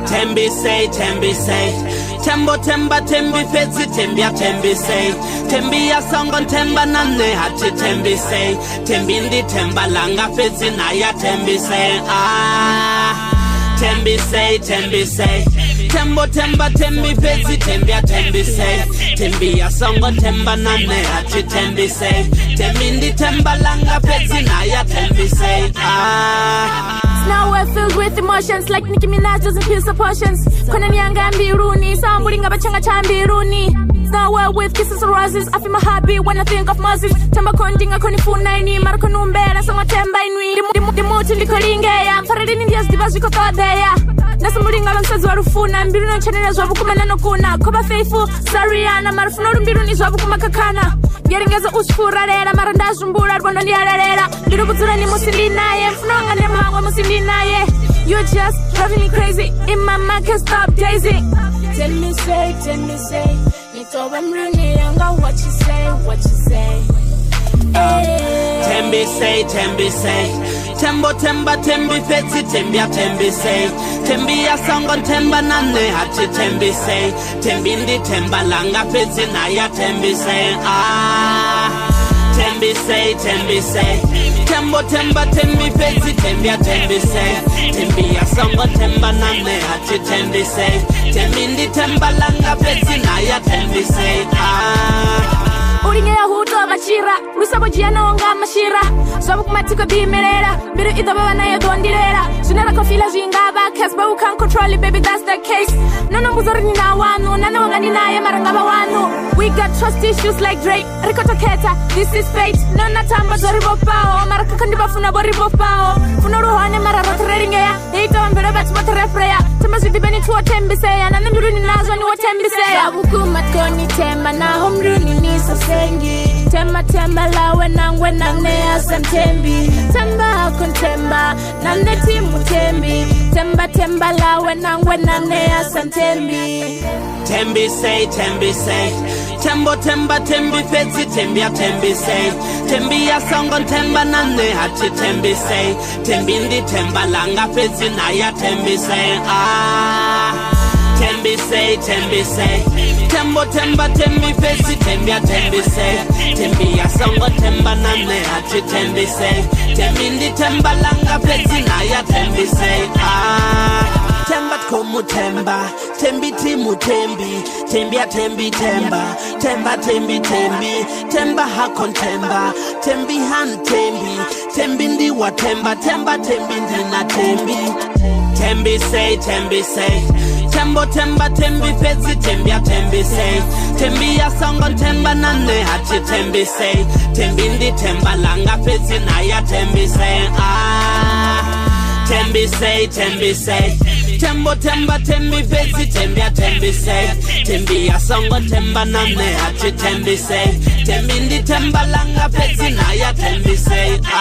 Tembi say, Tembo temba tembi fetsi tembia tembi say, Tembi ya songon temba nane hati tembi say, Tembi ndi temba langa fetsi na ya tembi say, Tembi say, Tembo temba tembi fetsi tembia tembi say, Tembi ya songon temba nane hati tembi say, Tembi ndi temba langa fetsi na ya tembi say, Now we're filled with emotions like Nicki Minaj doesn't feel supportions. Kona mianga mbiruni, sambulinga bachanga chambiruni. Now we're with kisses and roses. I feel my heartbeat when I think of Moses. Temba kondinga konifuna ini, marako numbera songa temba inui. Dimuti ndikolingeya, faradini ndias divas viko todeya. Nasambulinga bansazi warufuna, mbiruni nchanina zwabu kumanano kuna. Koba faithful, Sariana, marufunoru mbiruni zwabu kumakakana. Gerengeza usfura rera, maranda zumbura, rwanda ndiarera. Ndiru buzura ni musindina ye, mfunonga ne mhangwa musindina ye. You're just driving me crazy, in my mind can't stop dazing. Tell me say, Nito wemruni yanga what you say. Tembi say, Tembo temba tembi fetsi tembia tembi say, Tembi ya songon temba nane hati tembi say, Tembi ndi temba langa fetsi na ya tembi say, Tembi say, Tembo temba tembi fetsi tembia tembi say, Tembi ya songon temba nane hati tembi say, Tembi ndi temba langa fetsi na ya tembi say, Uringe ya huto machira, Lusabo jiano onga mashira. Swabu kumatiko bimerera, biru idaba na yodondirera. Sunera kofila zingaba, kasba you can't control it, baby, that's the case. Nono muzori ni na wanu, nana wangani na ya marangaba wanu. We got trust issues like Drake, Rikoto Keta, this is fate. Nona tamba zori bopao, maraka kandiba funa bori bopao. Funa ruhane mararot reringeya, eito ambere batu repreya. Tema zidi beni tuwa tembi seya, nana miru ni nazo ni wa tembi seya. Swabu kumatko temba na homru ni nisa sengi. Temba lawe nangwe nangne asantembi. Temba kontemba, nane timu tembi. Temba lawe nangwe nangne asantembi. Tembi say, Tembo temba tembi fetsi tembia tembi say, Tembi ya songon temba nane hati tembi say, Tembi ndi temba langa fetsi na ya tembi say, Tembi say, Tembo temba tembi fetsi tembia tembi say, Tembi ya songon temba nane hati tembi say, Tembi ndi temba langa fetsi na ya tembi say, Temba komu temba, tembi timu tembi, tembia tembi temba, tembi, temba hakon temba, tembi han tembi, tembi ndi wa tembi ndi na tembi. Tembi say, Tembo temba tembi fetsi tembia tembi say, Tembi ya songon temba nane hati tembi say, Tembi ndi temba langa fetsi na ya tembi say, Tembi say, Tembo temba tembi fetsi tembia tembi say, Tembi ya songo temba nane hati tembi say, Tembi ndi temba langa fetsi na ya tembi say, Tembi.